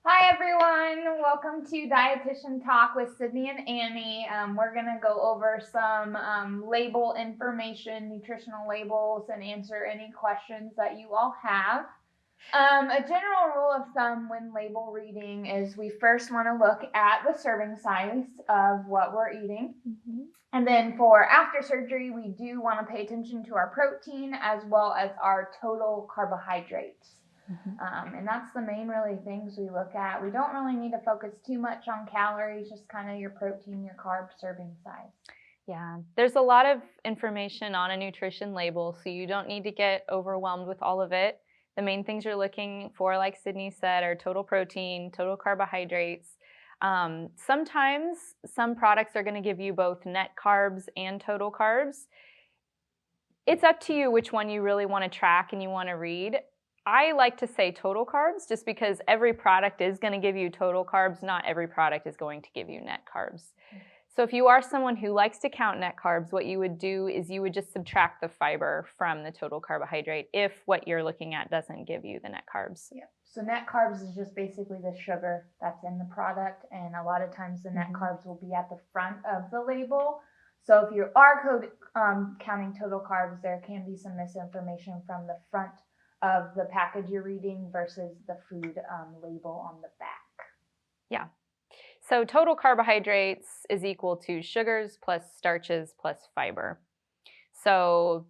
Hi everyone, welcome to Dietitian Talk with Sydney and Annie. We're going to go over some label information, nutritional labels, and answer any questions that you all have. A general rule of thumb when label reading is we first want to look at the serving size of what we're eating. And then for after surgery, we do want to pay attention to our protein as well as our total carbohydrates. And that's the main really things we look at. We don't really need to focus too much on calories, just kind of your protein, your carb serving size. Yeah, there's a lot of information on a nutrition label, so you don't need to get overwhelmed with all of it. The main things you're looking for, like Sydney said, are total protein, total carbohydrates. Sometimes some products are going to give you both net carbs and total carbs. It's up to you which one you really want to track and you want to read. I like to say total carbs just because every product is going to give you total carbs. Not every product is going to give you net carbs. So if you are someone who likes to count net carbs, what you would do is you would just subtract the fiber from the total carbohydrate if what you're looking at doesn't give you the net carbs. Yeah. So net carbs is just basically the sugar that's in the product, and a lot of times the net carbs will be at the front of the label. So if you are counting total carbs, there can be some misinformation from the front of the package you're reading versus the food label on the back. Yeah. So total carbohydrates is equal to sugars plus starches plus fiber. So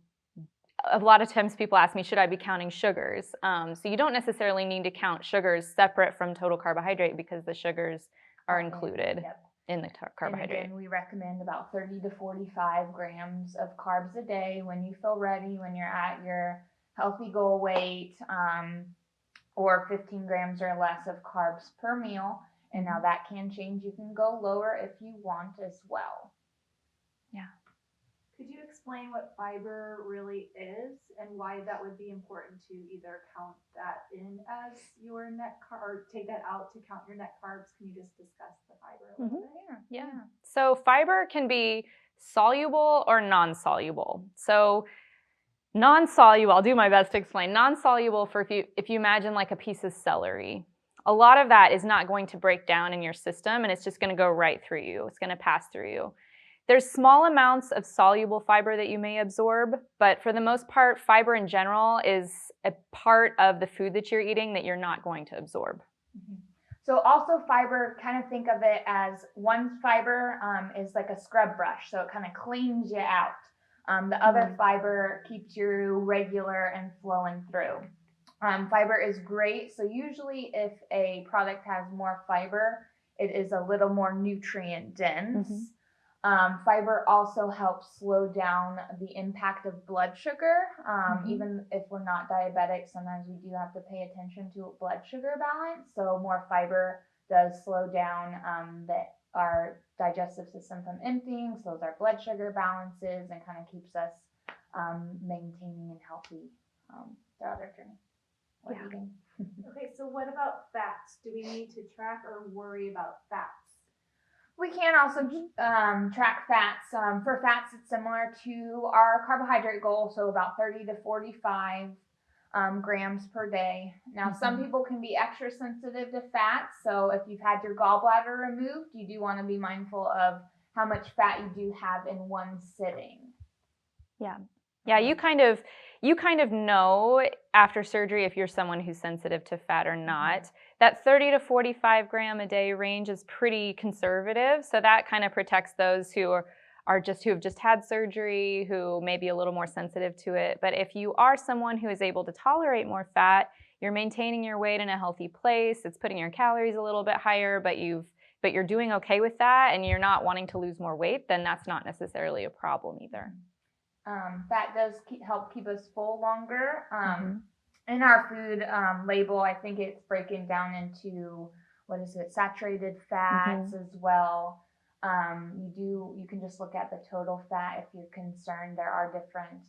a lot of times people ask me, should I be counting sugars? So you don't necessarily need to count sugars separate from total carbohydrate because the sugars are included in the carbohydrate. And again, we recommend about 30 to 45 grams of carbs a day when you feel ready, when you're at your healthy goal weight, or 15 grams or less of carbs per meal. And now that can change. You can go lower if you want as well. Yeah. Could you explain what fiber really is and why that would be important to either count that in as your net carb or take that out to count your net carbs? Can you just discuss the fiber a little bit? Yeah. So fiber can be soluble or non-soluble. So non-soluble, I'll do my best to explain. Non-soluble, for if you imagine like a piece of celery, a lot of that is not going to break down in your system and it's just going to go right through you. It's going to pass through you. There's small amounts of soluble fiber that you may absorb, but for the most part, fiber in general is a part of the food that you're eating that you're not going to absorb. So also fiber, kind of think of it as one fiber is like a scrub brush, so it kind of cleans you out. The other fiber keeps you regular and flowing through. Fiber is great. So usually if a product has more fiber, it is a little more nutrient dense. Fiber also helps slow down the impact of blood sugar. Even if we're not diabetic, sometimes we do have to pay attention to blood sugar balance. So more fiber does slow down our digestive system from emptying, slows our blood sugar balances, and kind of keeps us maintaining and healthy throughout our journey. Okay, so what about fats? Do we need to track or worry about fats? We can also track fats. For fats, it's similar to our carbohydrate goal, so about 30 to 45 grams per day. Now, some people can be extra sensitive to fats, so if you've had your gallbladder removed, you do want to be mindful of how much fat you do have in one sitting. Yeah, you kind of know after surgery if you're someone who's sensitive to fat or not. That 30 to 45 gram a day range is pretty conservative, so that kind of protects those who have just had surgery, who may be a little more sensitive to it. But if you are someone who is able to tolerate more fat, you're maintaining your weight in a healthy place, it's putting your calories a little bit higher, but you're doing okay with that and you're not wanting to lose more weight, then that's not necessarily a problem either. Fat does help keep us full longer. In our food label, I think it's breaking down into, saturated fats as well. You can just look at the total fat if you're concerned. There are different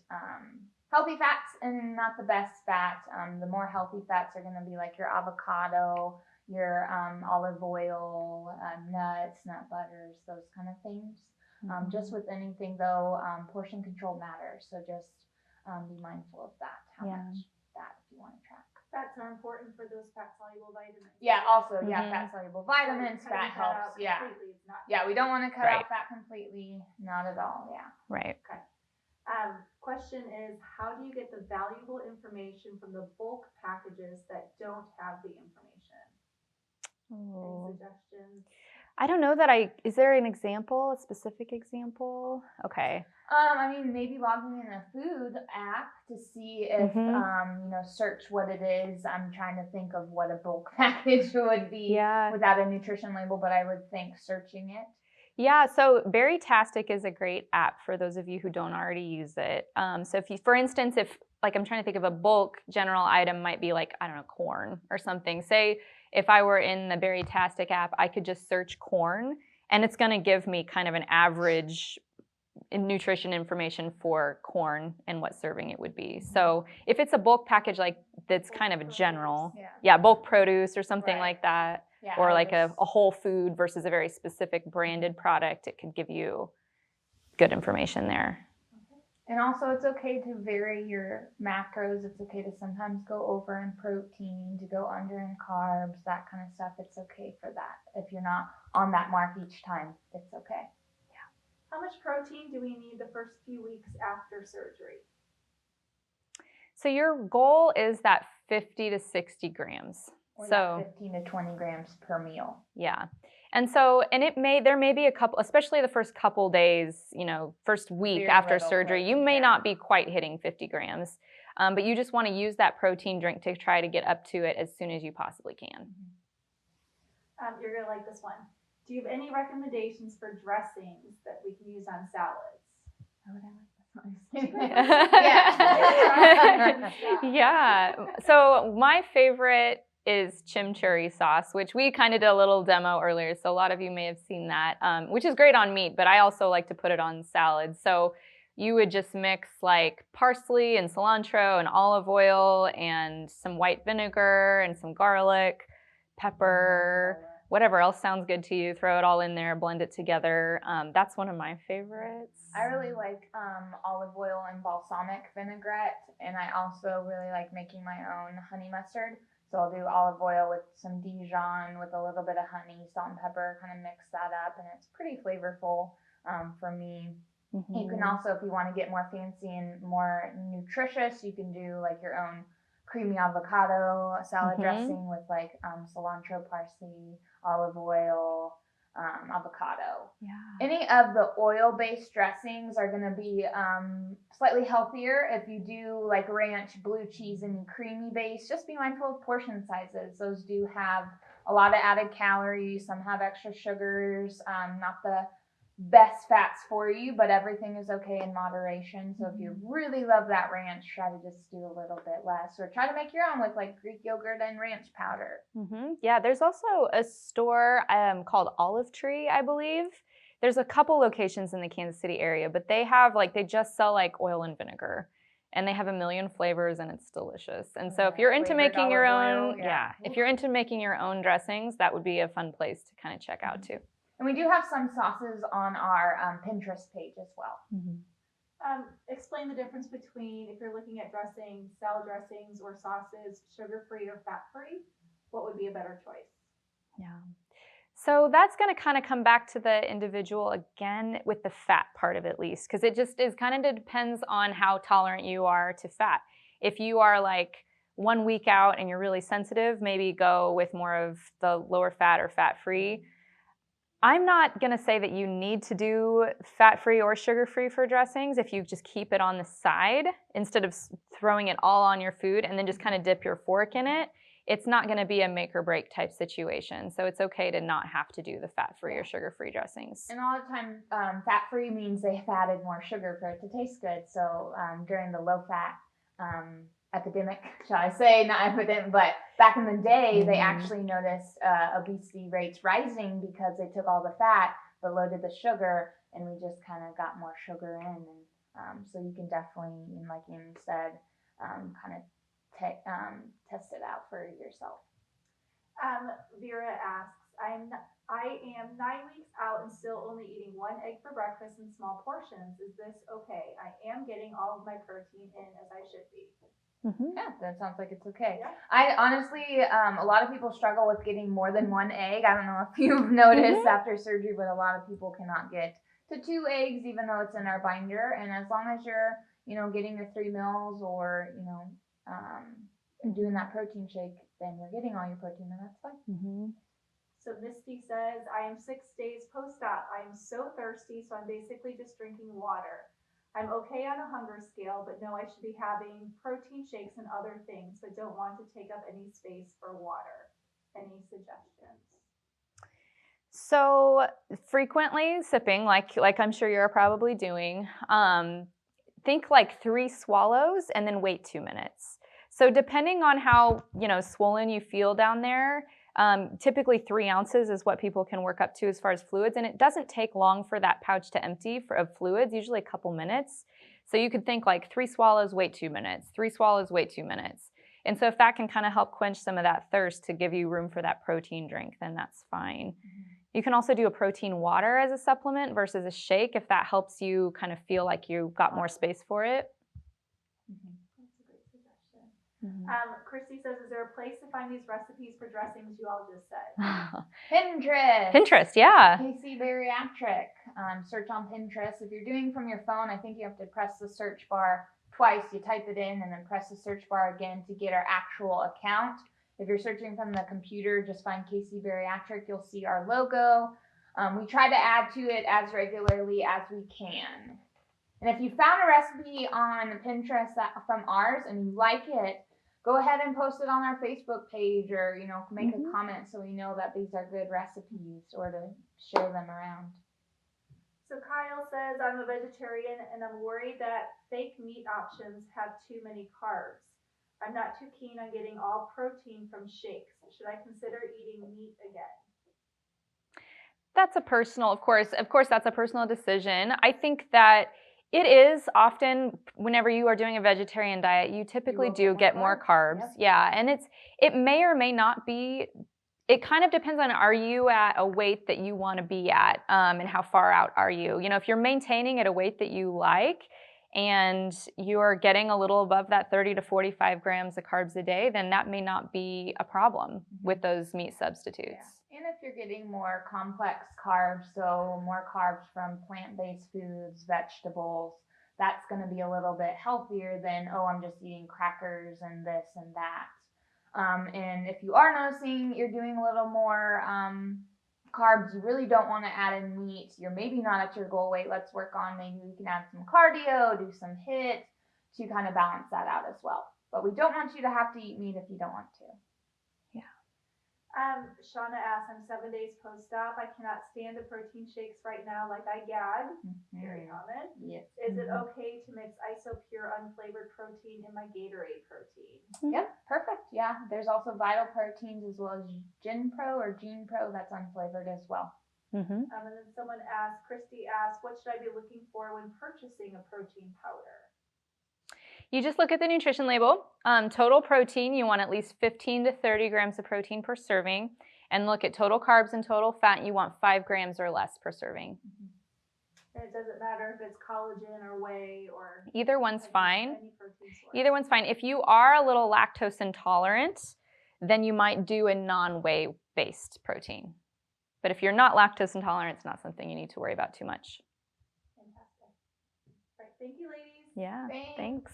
healthy fats and not the best fat. The more healthy fats are going to be like your avocado, your olive oil, nuts, nut butters, those kind of things. Just with anything though, portion control matters. So just be mindful of that, how much fat if you want to track. fats are important for those fat-soluble vitamins. Yeah, also, Mhm. fat soluble vitamins, So cutting fat that helps. out Yeah. completely is not Yeah, we don't want to cut Right. out fat completely. Not at all. Yeah. Right. Question is, how do you get the valuable information from the bulk packages that don't have the information? Oh. Any suggestions? I don't know is there an example, a specific example? Okay. I mean, maybe logging in a food app to see if, search what it is. I'm trying to think of what a bulk package would be without a nutrition label, but I would think searching it. Yeah, so Bariatric is a great app for those of you who don't already use it. So if you, for instance, like I'm trying to think of a bulk general item might be like, I don't know, corn or something. Say if I were in the Bariatric app, I could just search corn and it's going to give me kind of an average nutrition information for corn and what serving it would be. So if it's a bulk package like that's kind of a general, bulk produce or something like that, or like a whole food versus a very specific branded product, it could give you good information there. And also it's okay to vary your macros. It's okay to sometimes go over in protein, to go under in carbs, that kind of stuff. It's okay for that. If you're not on that mark each time, it's okay. How much protein do we need the first few weeks after surgery? So your goal is that 50 to 60 grams. Or so 15 to 20 grams per meal. Yeah. And so, and there may be a couple, especially the first couple days, first week Very after little surgery, you protein, may not be quite hitting 50 grams. But you just want to use that protein drink to try to get up to it as soon as you possibly can. You're going to like this one. Do you have any recommendations for dressings that we can use on salads? How would I like this one? Yeah. So my favorite is chimichurri sauce, which we kind of did a little demo earlier. So a lot of you may have seen that, which is great on meat, but I also like to put it on salads. So you would just mix like parsley and cilantro and olive oil and some white vinegar and some garlic, pepper, whatever else sounds good to you, throw it all in there, blend it together. That's one of my favorites. I really like olive oil and balsamic vinaigrette, and I also really like making my own honey mustard. So I'll do olive oil with some Dijon with a little bit of honey, salt and pepper, kind of mix that up, and it's pretty flavorful for me. Mm-hmm. You can also, if you want to get more fancy and more nutritious, you can do like your own creamy avocado salad dressing with like cilantro, parsley, olive oil, avocado. Yeah. Any of the oil-based dressings are going to be slightly healthier. If you do like ranch, blue cheese, and creamy base, just be mindful of portion sizes. Those do have a lot of added calories. Some have extra sugars, not the best fats for you, but everything is okay in moderation. So if you really love that ranch, try to just do a little bit less, or try to make your own with like Greek yogurt and ranch powder. Yeah, there's also a store called Olive Tree, I believe. There's a couple locations in the Kansas City area, but they just sell like oil and vinegar, and they have a million flavors, and it's delicious. And so if you're into making your own, if you're into making your own dressings, that would be a fun place to kind of check out too. And we do have some sauces on our Pinterest page as well. Explain the difference between, if you're looking at dressings, salad dressings or sauces, sugar-free or fat-free, what would be a better choice? Yeah. So that's going to kind of come back to the individual again with the fat part of it, at least, because it just is kind of depends on how tolerant you are to fat. If you are like 1 week out and you're really sensitive, maybe go with more of the lower fat or fat-free. I'm not going to say that you need to do fat-free or sugar-free for dressings if you just keep it on the side instead of throwing it all on your food and then just kind of dip your fork in it. It's not going to be a make or break type situation. So it's okay to not have to do the fat-free or sugar-free dressings. And a lot of time, fat-free means they've added more sugar for it to taste good. So during the low-fat epidemic, shall I say, not epidemic, but back in the day, they actually noticed obesity rates rising because they took all the fat but loaded the sugar, and we just kind of got more sugar in. And so you can definitely, like Amy said, kind of test it out for yourself. Vera asks, I am 9 weeks out and still only eating 1 egg for breakfast in small portions. Is this okay? I am getting all of my protein in as I should be. Yeah, that sounds like it's okay. Yeah. I honestly, a lot of people struggle with getting more than one egg. I don't know if you've noticed after surgery, but a lot of people cannot get to 2 eggs, even though it's in our binder. And as long as you're, getting your 3 meals or, doing that protein shake, then you're getting all your protein, and that's fine. So Misty says, I am 6 days post-op. I am so thirsty, so I'm basically just drinking water. I'm okay on a hunger scale, but know I should be having protein shakes and other things, but don't want to take up any space for water. Any suggestions? So frequently sipping, like I'm sure you're probably doing, think like 3 swallows and then wait 2 minutes. So depending on how, swollen you feel down there, typically 3 ounces is what people can work up to as far as fluids, and it doesn't take long for that pouch to empty of fluids, usually a couple minutes. So you could think like 3 swallows, wait 2 minutes, 3 swallows, wait 2 minutes. And so if that can kind of help quench some of that thirst to give you room for that protein drink, then that's fine. You can also do a protein water as a supplement versus a shake if that helps you kind of feel like you've got more space for it. That's a great suggestion. Christy says, is there a place to find these recipes for dressings you all just said? Pinterest. Pinterest, yeah. Casey Bariatric. Search on Pinterest. If you're doing from your phone, I think you have to press the search bar twice. You type it in and then press the search bar again to get our actual account. If you're searching from the computer, just find Casey Bariatric. You'll see our logo. We try to add to it as regularly as we can. And if you found a recipe on Pinterest from ours and you like it, go ahead and post it on our Facebook page or, make a comment so we know that these are good recipes or to share them around. So Kyle says, I'm a vegetarian and I'm worried that fake meat options have too many carbs. I'm not too keen on getting all protein from shakes. Should I consider eating meat again? That's a personal, of course, that's a personal decision. I think that it is often, whenever you are doing a vegetarian diet, you typically do get more carbs. Yep. Yeah, and it may or may not be, it kind of depends on, are you at a weight that you want to be at, and how far out are you? If you're maintaining at a weight that you like, and you're getting a little above that 30 to 45 grams of carbs a day, then that may not be a problem with those meat substitutes. Yeah. And if you're getting more complex carbs, so more carbs from plant-based foods, vegetables, that's going to be a little bit healthier than, I'm just eating crackers and this and that. And if you are noticing you're doing a little more carbs, you really don't want to add in meat, you're maybe not at your goal weight, let's work on, maybe we can add some cardio, do some HIIT to kind of balance that out as well. But we don't want you to have to eat meat if you don't want to. Yeah. Shauna asks, I'm 7 days post-op. I cannot stand the protein shakes right now like I gag. Very common. Yes. Is it okay to mix Isopure unflavored protein in my Gatorade protein? Yep, perfect. Yeah, there's also Vital Proteins as well as Gene Pro that's unflavored as well. And then someone asked, Christy asked, what should I be looking for when purchasing a protein powder? You just look at the nutrition label. Total protein, you want at least 15 to 30 grams of protein per serving. And look at total carbs and total fat, you want 5 grams or less per serving. And it doesn't matter if it's collagen or whey or... Either one's fine. Any protein source. Either one's fine. If you are a little lactose intolerant, then you might do a non-whey based protein. But if you're not lactose intolerant, it's not something you need to worry about too much. Fantastic. All right, thank you, ladies. Yeah, thanks.